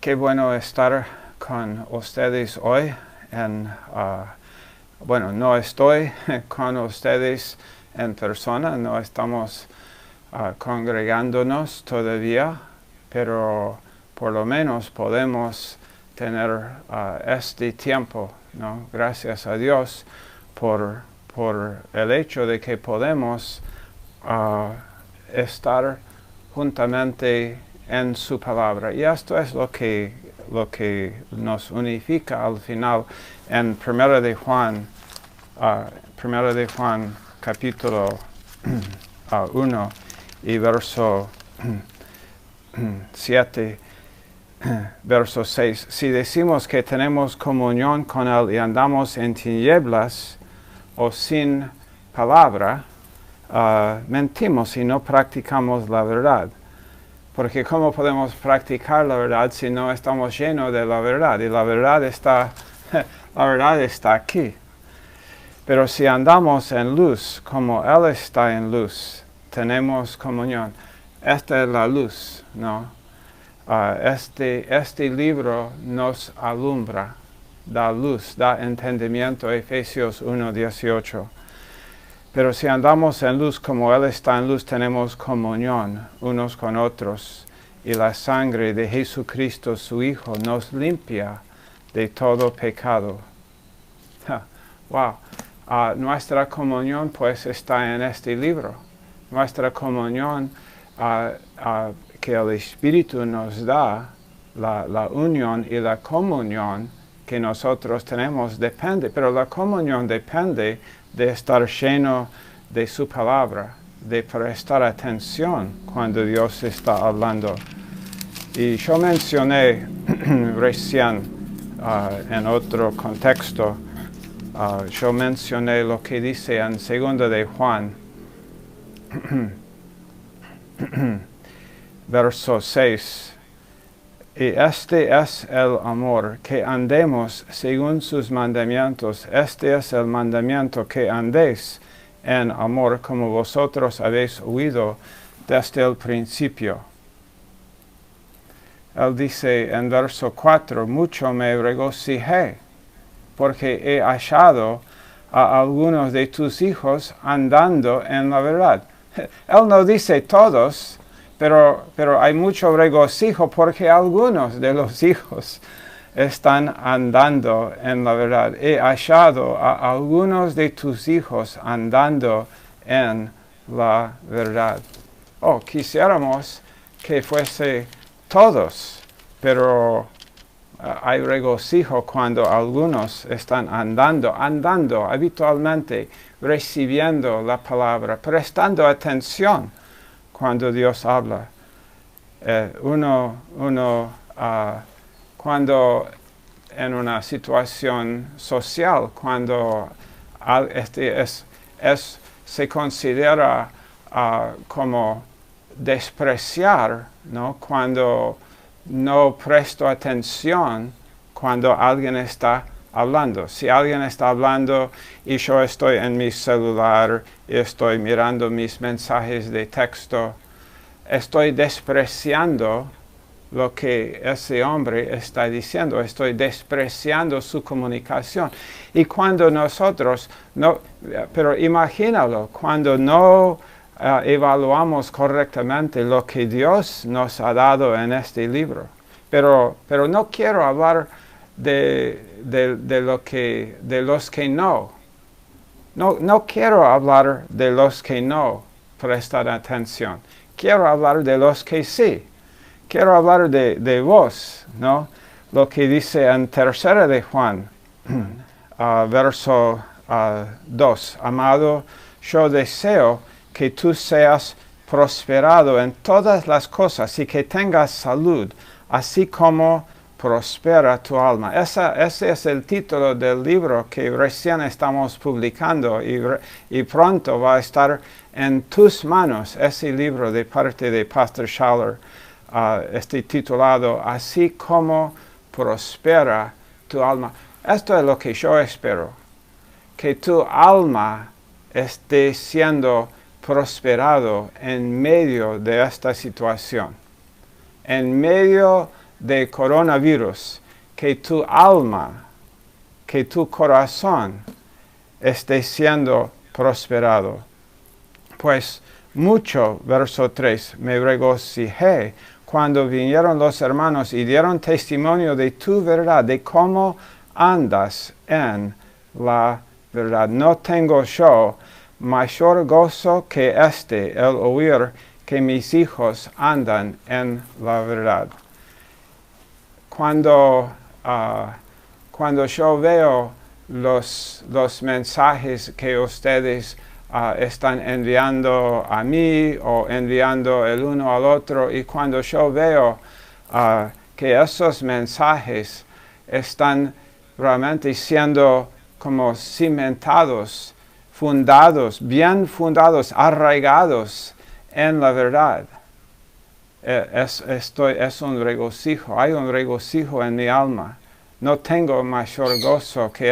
Qué bueno estar con ustedes hoy. No estoy con ustedes en persona, no estamos congregándonos todavía, pero por lo menos podemos tener este tiempo, ¿no? Gracias a Dios por el hecho de que podemos estar juntamente en su palabra. Y esto es lo que nos unifica al final en Primera de Juan capítulo 1 y verso 7, verso 6. Si decimos que tenemos comunión con Él y andamos en tinieblas o sin palabra, mentimos y no practicamos la verdad. Porque ¿cómo podemos practicar la verdad si no estamos llenos de la verdad? Y la verdad está aquí. Pero si andamos en luz, como Él está en luz, tenemos comunión. Esta es la luz, ¿no? Este libro nos alumbra, da luz, da entendimiento, Efesios 1:18. Pero si andamos en luz como Él está en luz, tenemos comunión unos con otros. Y la sangre de Jesucristo, su Hijo, nos limpia de todo pecado. Wow. Nuestra comunión pues está en este libro. Nuestra comunión que el Espíritu nos da, la unión y la comunión que nosotros tenemos depende. Pero la comunión depende de estar lleno de su palabra, de prestar atención cuando Dios está hablando. Y yo mencioné recién en otro contexto, yo mencioné lo que dice en 2 de Juan, verso 6. Y este es el amor, que andemos según sus mandamientos. Este es el mandamiento, que andéis en amor como vosotros habéis oído desde el principio. Él dice en verso 4, mucho me regocijé, porque he hallado a algunos de tus hijos andando en la verdad. Él no dice todos, pero hay mucho regocijo porque algunos de los hijos están andando en la verdad. He hallado a algunos de tus hijos andando en la verdad. Quisiéramos que fuese todos, pero hay regocijo cuando algunos están andando habitualmente, recibiendo la palabra, prestando atención cuando Dios habla. Cuando en una situación social, cuando se considera como despreciar, ¿no? Cuando no presto atención cuando alguien está hablando. Si alguien está hablando y yo estoy en mi celular y estoy mirando mis mensajes de texto, estoy despreciando lo que ese hombre está diciendo, estoy despreciando su comunicación. Y cuando nosotros, pero imagínalo, cuando no evaluamos correctamente lo que Dios nos ha dado en este libro. Pero no quiero hablar de los que no. No quiero hablar de los que no prestan atención. Quiero hablar de los que sí. Quiero hablar de vos, ¿no? Lo que dice en 3 de Juan, verso 2. Amado, yo deseo que tú seas prosperado en todas las cosas y que tengas salud, así como prospera tu alma. Ese es el título del libro que recién estamos publicando y pronto va a estar en tus manos. Ese libro de parte de Pastor Schaller, titulado Así como prospera tu alma. Esto es lo que yo espero, que tu alma esté siendo prosperado en medio de esta situación, en medio de coronavirus, que tu alma, que tu corazón esté siendo prosperado. Pues mucho, verso 3, me regocijé cuando vinieron los hermanos y dieron testimonio de tu verdad, de cómo andas en la verdad. No tengo yo mayor gozo que el oír que mis hijos andan en la verdad. Cuando yo veo los mensajes que ustedes están enviando a mí o enviando el uno al otro, y cuando yo veo que esos mensajes están realmente siendo como cimentados, bien fundados, arraigados en la verdad, es un regocijo, hay un regocijo en mi alma. No tengo mayor gozo que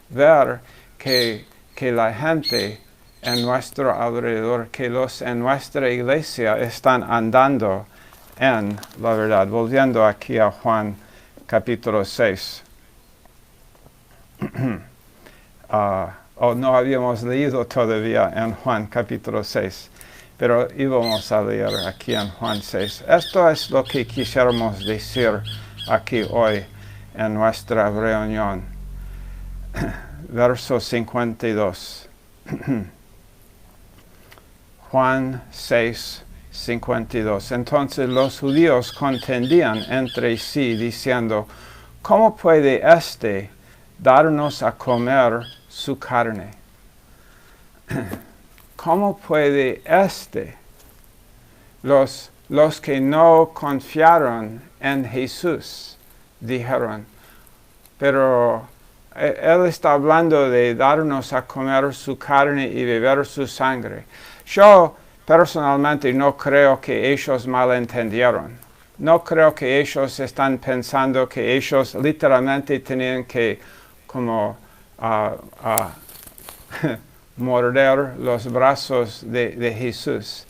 ver que la gente en nuestro alrededor, que los en nuestra iglesia están andando en la verdad. Volviendo aquí a Juan capítulo 6. No habíamos leído todavía en Juan capítulo 6, pero íbamos a leer aquí en Juan 6. Esto es lo que quisiéramos decir aquí hoy en nuestra reunión. Verso 52. Juan 6, 52. Entonces los judíos contendían entre sí, diciendo, ¿cómo puede darnos a comer su carne? ¿Cómo puede los que no confiaron en Jesús dijeron? Pero Él está hablando de darnos a comer su carne y beber su sangre. Yo personalmente no creo que ellos malentendieron. No creo que ellos están pensando que ellos literalmente tenían que como morder los brazos de Jesús.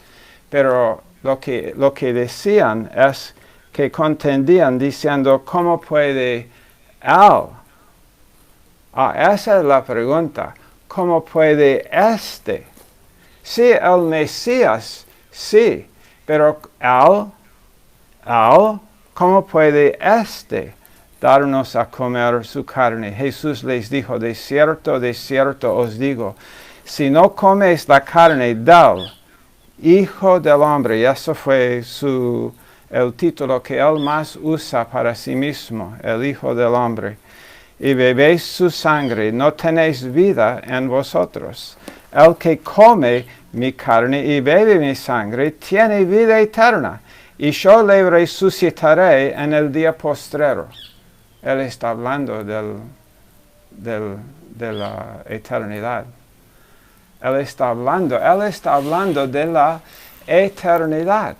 Pero lo que decían es que contendían diciendo, ¿cómo puede Él? Esa es la pregunta. ¿Cómo puede Sí, el Mesías, sí, pero Él, ¿cómo puede darnos a comer su carne? Jesús les dijo, de cierto os digo, si no coméis la carne del Hijo del Hombre, y eso fue el título que Él más usa para sí mismo, el Hijo del Hombre, y bebéis su sangre, no tenéis vida en vosotros. El que come mi carne y bebe mi sangre tiene vida eterna, y yo le resucitaré en el día postrero. Él está hablando de la eternidad. Él está hablando de la eternidad,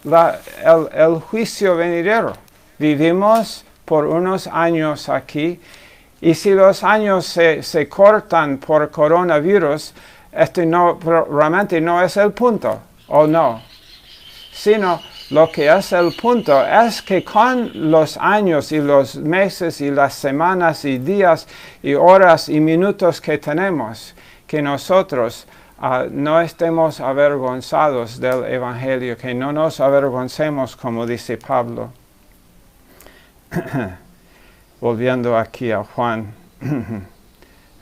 el juicio venidero. Vivimos por unos años aquí, y si los años se cortan por coronavirus, realmente no es el punto, ¿o no? Sino lo que es el punto es que con los años y los meses y las semanas y días y horas y minutos que tenemos, que nosotros no estemos avergonzados del Evangelio, que no nos avergoncemos, como dice Pablo. Volviendo aquí a Juan,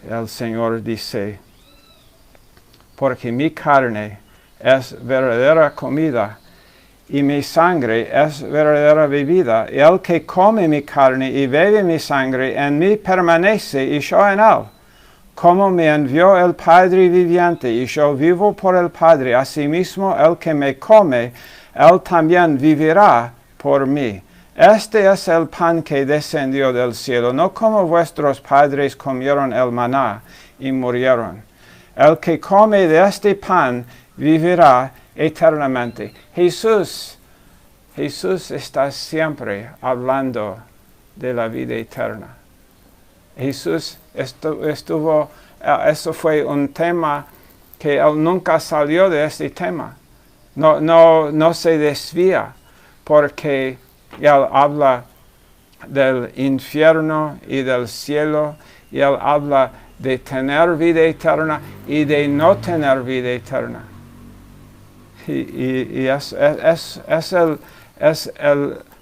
el Señor dice, porque mi carne es verdadera comida y mi sangre es verdadera bebida, y el que come mi carne y bebe mi sangre en mí permanece y yo en él. Como me envió el Padre viviente y yo vivo por el Padre, asimismo el que me come, él también vivirá por mí. Este es el pan que descendió del cielo, no como vuestros padres comieron el maná y murieron. El que come de este pan vivirá eternamente. Jesús está siempre hablando de la vida eterna. Jesús estuvo, eso fue un tema que él nunca salió de este tema. No se desvía, porque y Él habla del infierno y del cielo, y Él habla de tener vida eterna y de no tener vida eterna. Y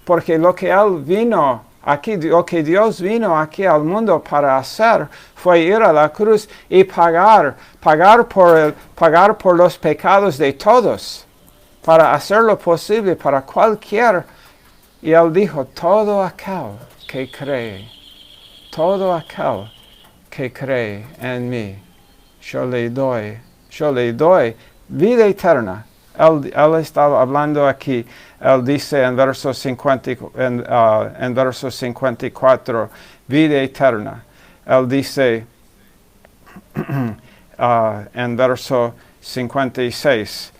porque lo que Él vino aquí, lo que Dios vino aquí al mundo para hacer fue ir a la cruz y pagar por los pecados de todos, para hacer lo posible para cualquier. Y Él dijo, todo aquel que cree en mí, yo le doy vida eterna. Él estaba hablando aquí, Él dice en verso 54, vida eterna. Él dice en verso 56,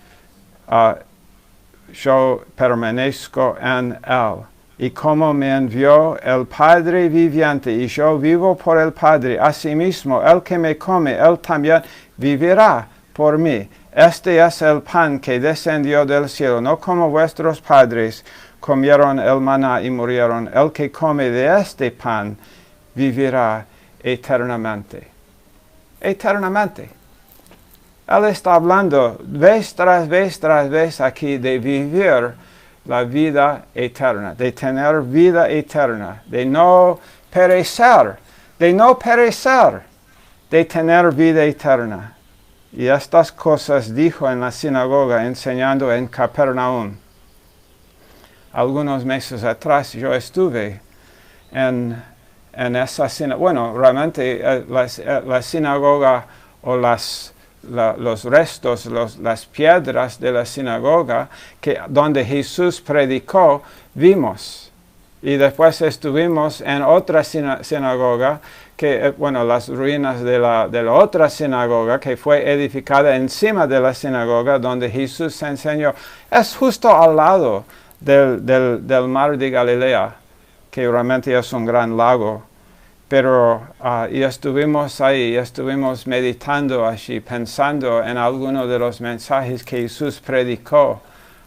yo permanezco en Él, y como me envió el Padre viviente, y yo vivo por el Padre, asimismo, el que me come, Él también vivirá por mí. Este es el pan que descendió del cielo, no como vuestros padres comieron el maná y murieron. El que come de este pan vivirá eternamente. Eternamente. Él está hablando vez tras vez aquí de vivir la vida eterna, de tener vida eterna, de no perecer, de tener vida eterna. Y estas cosas dijo en la sinagoga enseñando en Capernaum. Algunos meses atrás yo estuve en esa sinagoga. Bueno, realmente la sinagoga o los restos, las piedras de la sinagoga donde Jesús predicó, vimos. Y después estuvimos en otra sinagoga, las ruinas de la otra sinagoga que fue edificada encima de la sinagoga donde Jesús enseñó. Es justo al lado del mar de Galilea, que realmente es un gran lago. Pero y estuvimos ahí, estuvimos meditando allí, pensando en algunos de los mensajes que Jesús predicó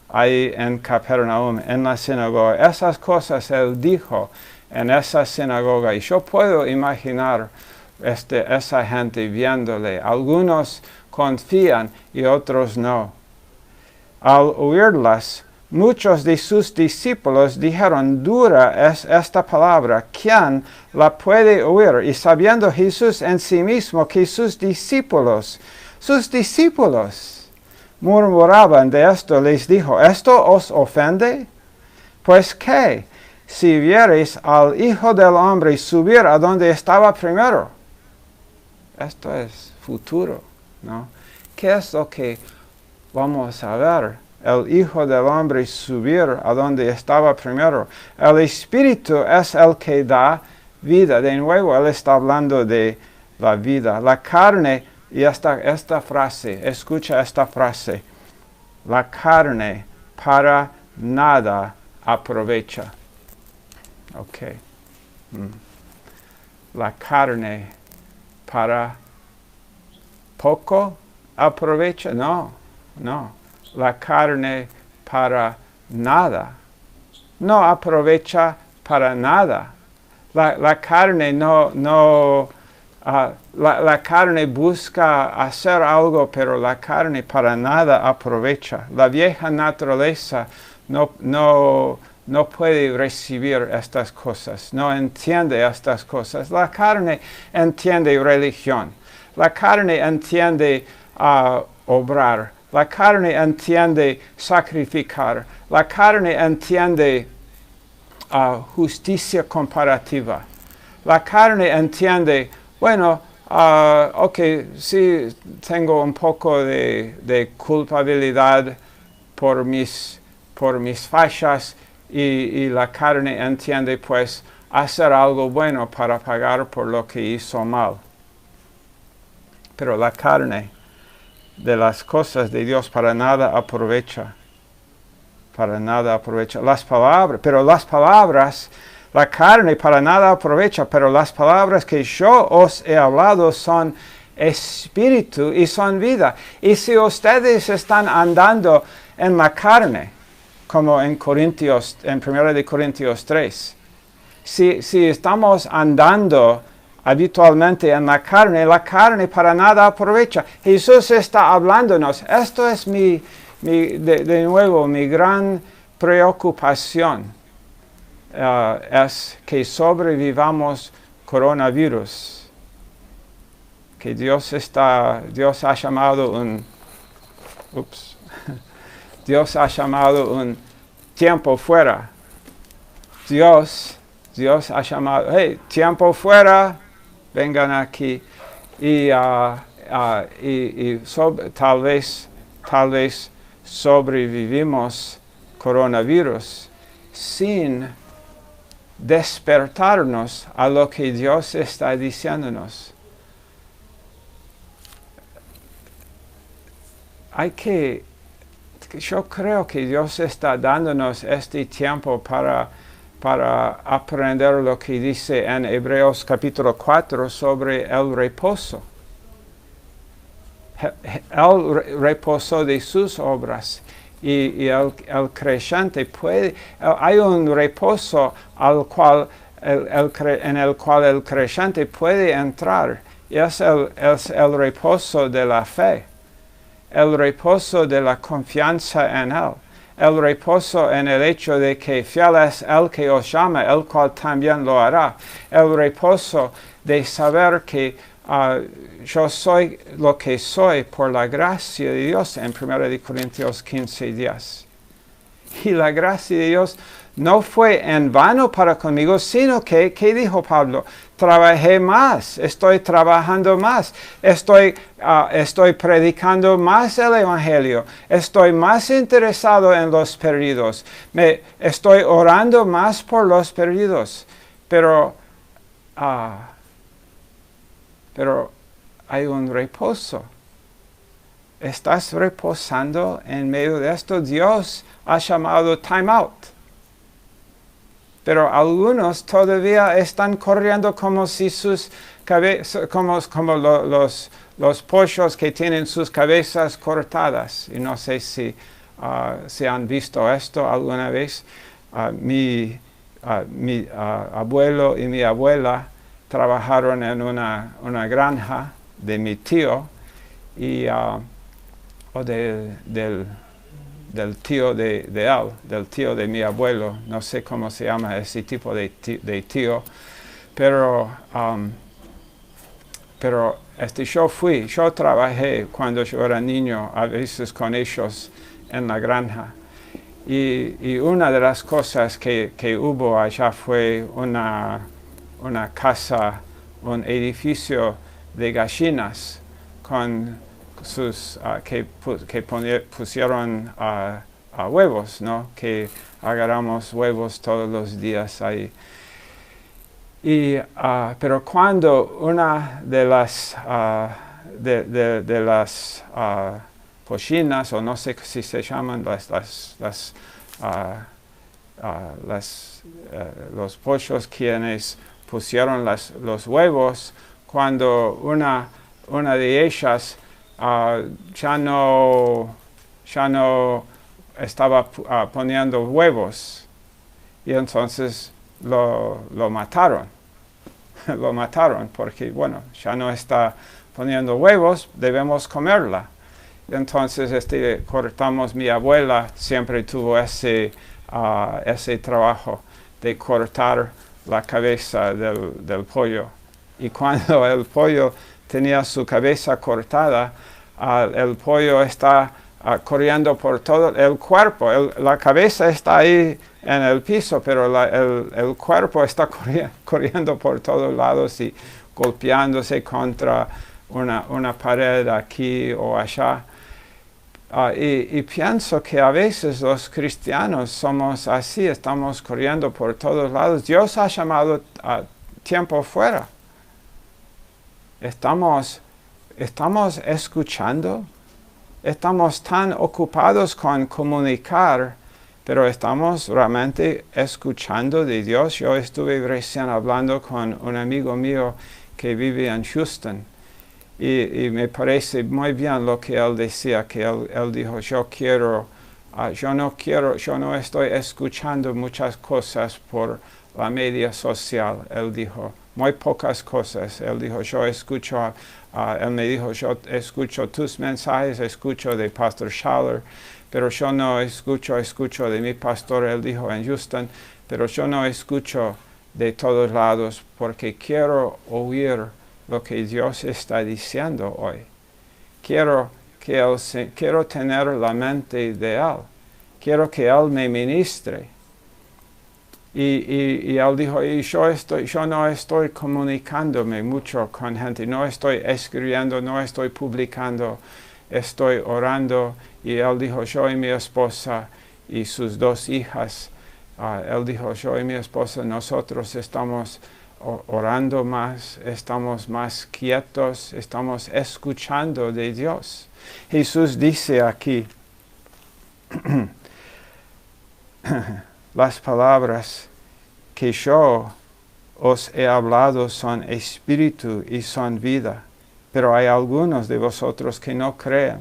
ahí en Capernaum, en la sinagoga. Esas cosas Él dijo en esa sinagoga, y yo puedo imaginar esa gente viéndole. Algunos confían y otros no. Al oírlas, muchos de sus discípulos dijeron, dura es esta palabra, ¿quién la puede oír? Y sabiendo Jesús en sí mismo que sus discípulos murmuraban de esto, les dijo, ¿esto os ofende? Pues ¿qué? Si viereis al Hijo del Hombre subir a donde estaba primero. Esto es futuro, ¿no? ¿Qué es lo que vamos a ver? El Hijo del Hombre subir a donde estaba primero. El Espíritu es el que da vida. De nuevo, Él está hablando de la vida. La carne, y esta frase, escucha esta frase. La carne para nada aprovecha. Ok. La carne para poco aprovecha. No. La carne para nada. No aprovecha para nada. La carne la carne busca hacer algo, pero la carne para nada aprovecha. La vieja naturaleza no puede recibir estas cosas, no entiende estas cosas. La carne entiende religión. La carne entiende obrar. La carne entiende sacrificar. La carne entiende justicia comparativa. La carne entiende, sí, tengo un poco de culpabilidad por mis fallas y la carne entiende, pues, hacer algo bueno para pagar por lo que hizo mal. Pero la carne de las cosas de Dios para nada aprovecha. Para nada aprovecha. Las palabras, la carne para nada aprovecha, pero las palabras que yo os he hablado son espíritu y son vida. Y si ustedes están andando en la carne, como en 1 de Corintios 3. Si estamos andando habitualmente en la carne para nada aprovecha. Jesús está hablándonos. Esto es de nuevo, mi gran preocupación. Es que sobrevivamos coronavirus. Que Dios ha llamado Dios ha llamado un tiempo fuera. Dios ha llamado, hey, tiempo fuera, vengan aquí. Tal vez sobrevivimos coronavirus sin despertarnos a lo que Dios está diciéndonos. Yo creo que Dios está dándonos este tiempo para aprender lo que dice en Hebreos capítulo 4 sobre el reposo. El reposo de sus obras. Y el creyente hay un reposo en el cual el creyente puede entrar. Y es el reposo de la fe. El reposo de la confianza en Él. El reposo en el hecho de que fiel es el que os llama, el cual también lo hará. El reposo de saber que yo soy lo que soy por la gracia de Dios en 1 Corintios 15:10. Y la gracia de Dios no fue en vano para conmigo, sino que, ¿qué dijo Pablo? Trabajé más, estoy trabajando más, estoy predicando más el Evangelio, estoy más interesado en los perdidos, estoy orando más por los perdidos, pero hay un reposo. ¿Estás reposando en medio de esto? Dios ha llamado time out. Pero algunos todavía están corriendo como si sus cabezas, como los pollos que tienen sus cabezas cortadas. Y no sé si han visto esto alguna vez. Mi abuelo y mi abuela trabajaron en una granja de mi tío del tío de él, del tío de mi abuelo, no sé cómo se llama ese tipo de tío, pero yo trabajé cuando yo era niño, a veces con ellos en la granja, y una de las cosas que hubo allá fue una casa, un edificio de gallinas con que pusieron huevos, ¿no? Que agarramos huevos todos los días ahí. Pero cuando una de las pollinas, o no sé si se llaman los pollos quienes pusieron los huevos, cuando una de ellas ya no estaba poniendo huevos, y entonces lo mataron. Lo mataron porque, bueno, ya no está poniendo huevos, debemos comerla. Entonces cortamos, mi abuela siempre tuvo ese trabajo de cortar la cabeza del pollo. Y cuando el pollo tenía su cabeza cortada, el pollo está corriendo por todo el cuerpo. La cabeza está ahí en el piso, pero el cuerpo está corriendo por todos lados y golpeándose contra una pared aquí o allá. Y pienso que a veces los cristianos somos así, estamos corriendo por todos lados. Dios ha llamado a tiempo fuera. Estamos escuchando, estamos tan ocupados con comunicar, pero estamos realmente escuchando de Dios. Yo estuve recién hablando con un amigo mío que vive en Houston, y me parece muy bien lo que él decía, que él dijo, yo quiero yo no estoy escuchando muchas cosas por la media social. Él dijo, muy pocas cosas. Él dijo, él me dijo, yo escucho tus mensajes, escucho de Pastor Schaller, pero yo no escucho de mi pastor, él dijo en Houston, pero yo no escucho de todos lados porque quiero oír lo que Dios está diciendo hoy. Quiero tener la mente de Él. Quiero que Él me ministre. Y Él dijo, yo no estoy comunicándome mucho con gente, no estoy escribiendo, no estoy publicando, estoy orando. Y Él dijo, yo y mi esposa y sus 2 hijas, Él dijo, yo y mi esposa, nosotros estamos orando más, estamos más quietos, estamos escuchando de Dios. Jesús dice aquí, las palabras que yo os he hablado son espíritu y son vida, pero hay algunos de vosotros que no creen,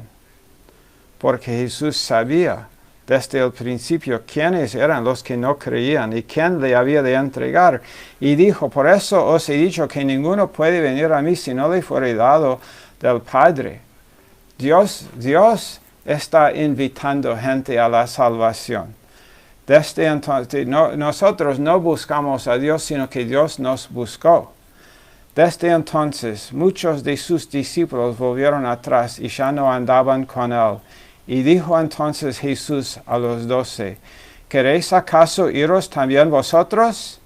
porque Jesús sabía desde el principio quiénes eran los que no creían y quién le había de entregar. Y dijo, por eso os he dicho que ninguno puede venir a mí si no le fuere dado del Padre. Dios está invitando gente a la salvación. Desde entonces, nosotros no buscamos a Dios, sino que Dios nos buscó. Desde entonces, muchos de sus discípulos volvieron atrás y ya no andaban con Él. Y dijo entonces Jesús a los 12, ¿queréis acaso iros también vosotros?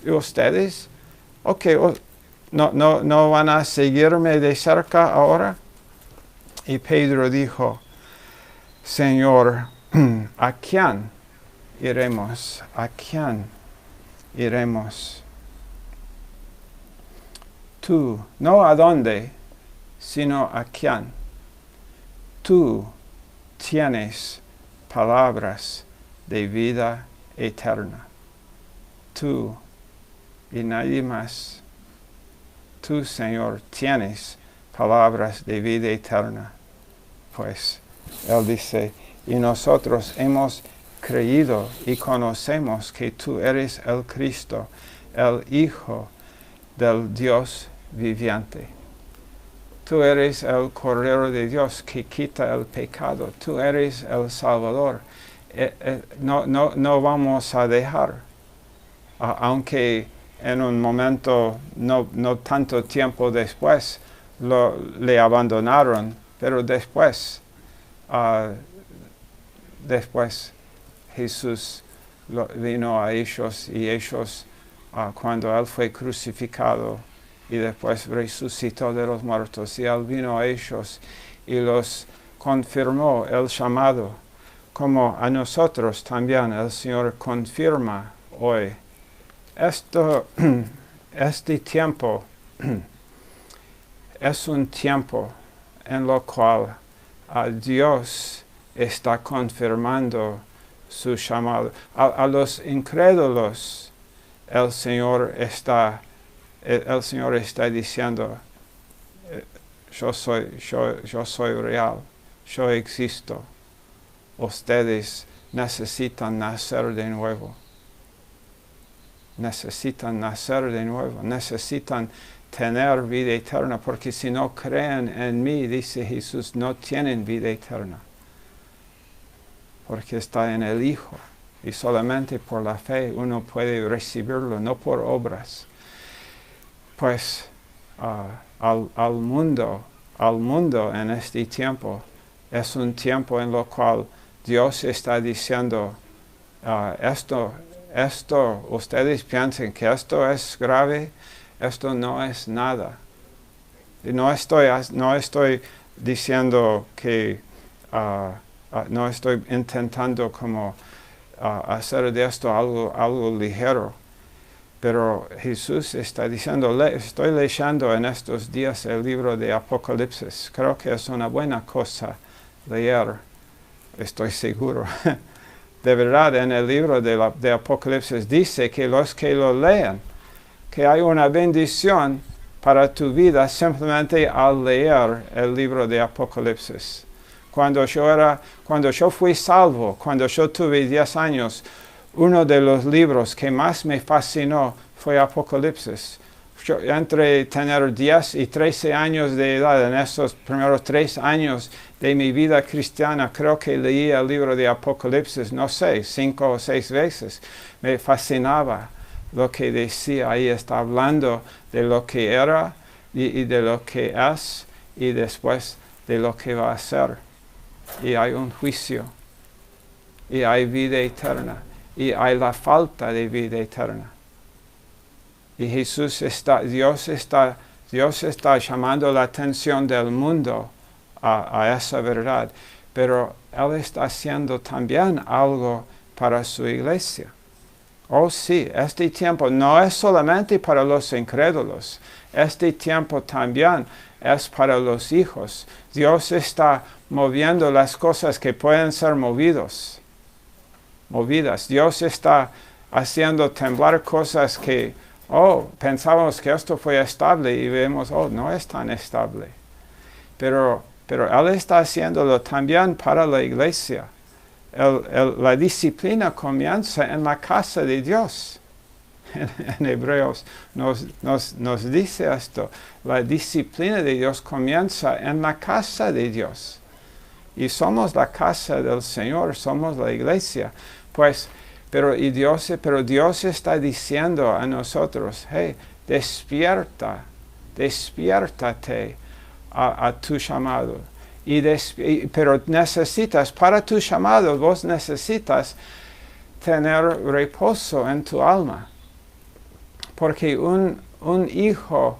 ¿Y ustedes? Ok, ¿no van a seguirme de cerca ahora? Y Pedro dijo, Señor, ¿a quién iremos? ¿A quién iremos? Tú, no a dónde, sino a quién. Tú tienes palabras de vida eterna. Tú y nadie más. Tú, Señor, tienes palabras de vida eterna. Pues Él dice, y nosotros hemos creído y conocemos que tú eres el Cristo, el Hijo del Dios viviente. Tú eres el Cordero de Dios que quita el pecado. Tú eres el Salvador. No vamos a dejar, aunque en un momento, no tanto tiempo después, le abandonaron, pero después Jesús vino a ellos y ellos, cuando Él fue crucificado y después resucitó de los muertos, y Él vino a ellos y los confirmó el llamado, como a nosotros también el Señor confirma hoy. Este tiempo es un tiempo en lo cual Dios está confirmando su llamado. A los incrédulos el Señor está diciendo, yo soy real, yo existo. Ustedes necesitan nacer de nuevo. Necesitan nacer de nuevo. Necesitan tener vida eterna, porque si no creen en mí, dice Jesús, no tienen vida eterna. Porque está en el Hijo. Y solamente por la fe uno puede recibirlo, no por obras. Pues al mundo en este tiempo es un tiempo en lo cual Dios está diciendo, esto, ustedes piensan que esto es grave, esto no es nada. Y no estoy diciendo que, no estoy intentando como hacer de esto algo ligero. Pero Jesús está diciendo, estoy leyendo en estos días el libro de Apocalipsis. Creo que es una buena cosa leer, estoy seguro. De verdad, en el libro de Apocalipsis dice que los que lo lean, que hay una bendición para tu vida simplemente al leer el libro de Apocalipsis. Cuando yo fui salvo, cuando yo tuve 10 años, uno de los libros que más me fascinó fue Apocalipsis. Yo, entre tener 10 y 13 años de edad, en esos primeros 3 años de mi vida cristiana, creo que leí el libro de Apocalipsis, no sé, 5 o 6 veces. Me fascinaba lo que decía. Ahí está hablando de lo que era y de lo que es y después de lo que va a ser. Y hay un juicio, y hay vida eterna, y hay la falta de vida eterna. Y Dios está llamando la atención del mundo a esa verdad, pero Él está haciendo también algo para su iglesia. Oh sí, este tiempo no es solamente para los incrédulos, este tiempo también es para los hijos. Dios está moviendo las cosas que pueden ser movidas. Dios está haciendo temblar cosas que, pensábamos que esto fue estable y vemos, no es tan estable. Pero Él está haciéndolo también para la iglesia. La disciplina comienza en la casa de Dios. En Hebreos nos dice esto. La disciplina de Dios comienza en la casa de Dios. Y somos la casa del Señor, somos la iglesia. Pero Dios está diciendo a nosotros, hey, despiértate a tu llamado. Pero para tu llamado, vos necesitas tener reposo en tu alma. Porque un hijo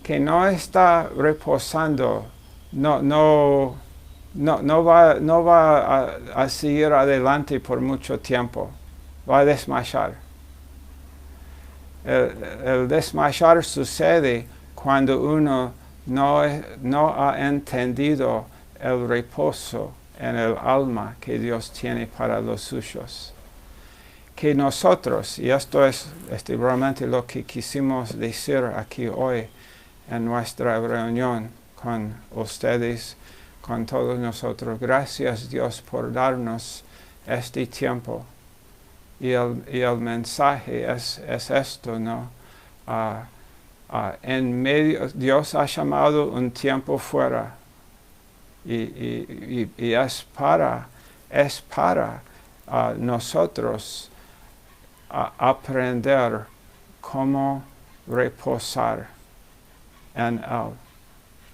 que no está reposando, no va a seguir adelante por mucho tiempo. Va a desmayar. El desmayar sucede cuando uno no ha entendido el reposo en el alma que Dios tiene para los suyos. Que nosotros, y esto es realmente lo que quisimos decir aquí hoy en nuestra reunión con ustedes, con todos nosotros. Gracias Dios por darnos este tiempo. Y el mensaje es esto, ¿no? En medio, Dios ha llamado un tiempo fuera. Y es para nosotros aprender cómo reposar en Él.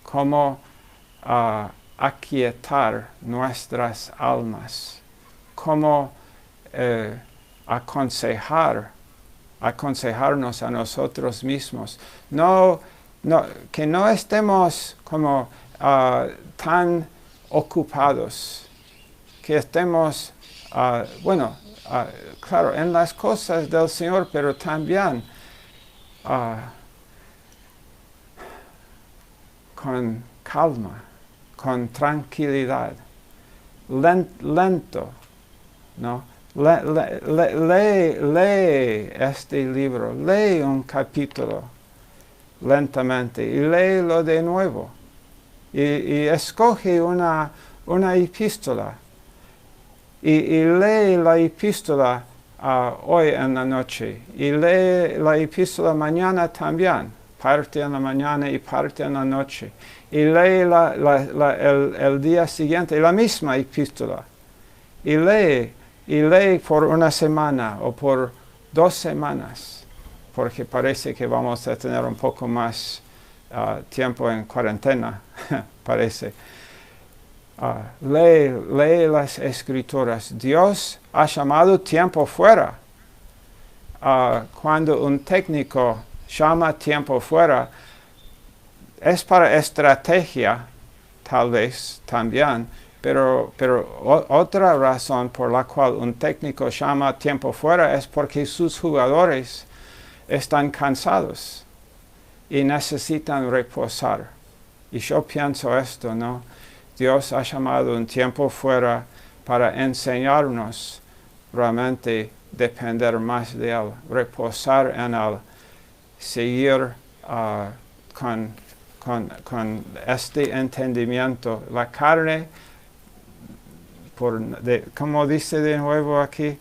Cómo aquietar nuestras almas, cómo aconsejarnos a nosotros mismos. Que no estemos como tan ocupados, que estemos, claro, en las cosas del Señor, pero también con calma, con tranquilidad, lento, ¿no? Lee este libro, lee un capítulo lentamente y léelo de nuevo. Y escoge una epístola y lee la epístola hoy en la noche y lee la epístola mañana también, parte en la mañana y parte en la noche. Y lee el día siguiente la misma epístola. Y lee por una semana o por 2 semanas, porque parece que vamos a tener un poco más tiempo en cuarentena, parece. Lee las Escrituras. Dios ha llamado tiempo fuera. Cuando un técnico llama tiempo fuera, es para estrategia, tal vez también, pero otra razón por la cual un técnico llama tiempo fuera es porque sus jugadores están cansados y necesitan reposar. Y yo pienso esto, ¿no? Dios ha llamado un tiempo fuera para enseñarnos realmente depender más de Él, reposar en Él, seguir con este entendimiento. La carne como dice de nuevo aquí,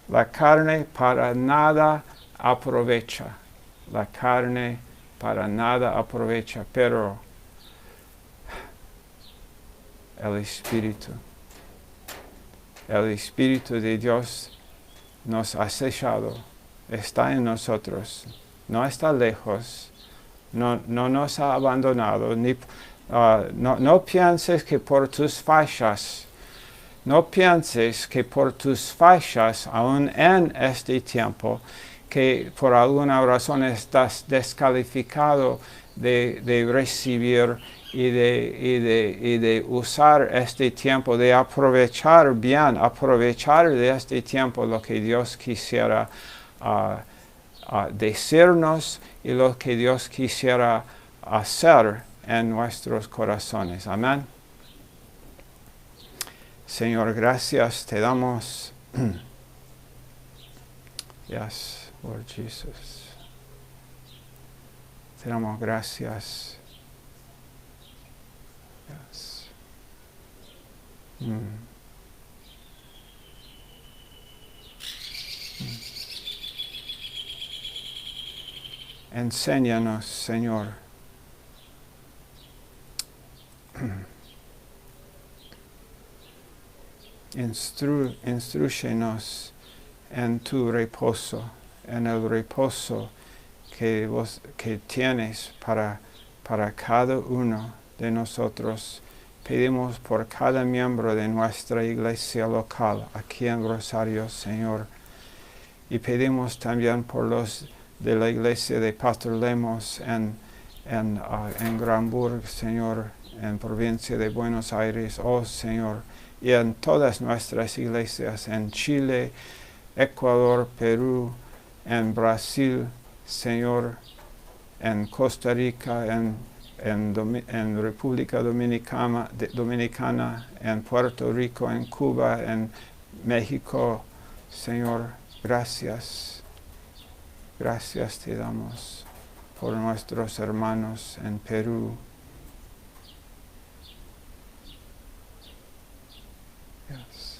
la carne para nada aprovecha. La carne para nada aprovecha, pero el Espíritu de Dios nos ha sellado, está en nosotros, no está lejos, no nos ha abandonado, no pienses que por tus fallas, aún en este tiempo, que por alguna razón estás descalificado de recibir y de usar este tiempo, de aprovechar de este tiempo lo que Dios quisiera decirnos y lo que Dios quisiera hacer en nuestros corazones. Amén. Señor, gracias te damos. Yes, Lord Jesus. Te damos gracias. Yes. Enséñanos, Señor. Instrúyenos en tu reposo, en el reposo que tienes para cada uno de nosotros. Pedimos por cada miembro de nuestra iglesia local aquí en Rosario, Señor. Y pedimos también por los de la iglesia de Pastor Lemos en Granburg, Señor, en provincia de Buenos Aires, oh Señor, y en todas nuestras iglesias, en Chile, Ecuador, Perú, en Brasil, Señor, en Costa Rica, en República Dominicana, en Puerto Rico, en Cuba, en México, Señor, gracias. Gracias te damos por nuestros hermanos en Perú. Yes.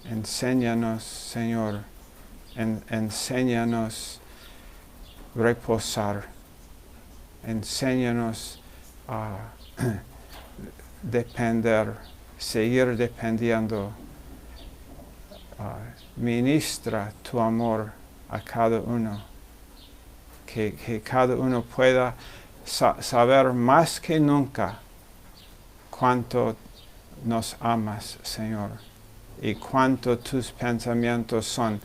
Enséñanos, Señor, enséñanos reposar, enséñanos a depender, seguir dependiendo. Ministra tu amor a cada uno, que cada uno pueda saber más que nunca cuánto nos amas, Señor, y cuánto tus pensamientos son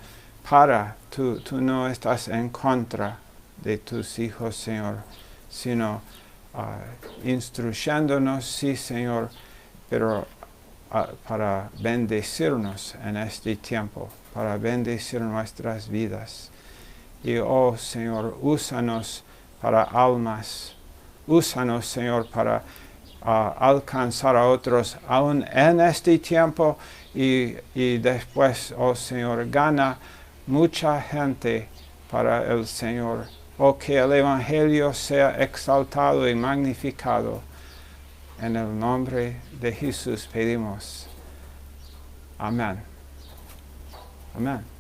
tú no estás en contra de tus hijos, Señor, sino instruyéndonos, sí, Señor, pero para bendecirnos en este tiempo, para bendecir nuestras vidas. Y, oh, Señor, úsanos para almas, úsanos, Señor, para alcanzar a otros aún en este tiempo y después, oh, Señor, gana mucha gente para el Señor. Oh, que el Evangelio sea exaltado y magnificado. En el nombre de Jesús pedimos. Amén. Amén.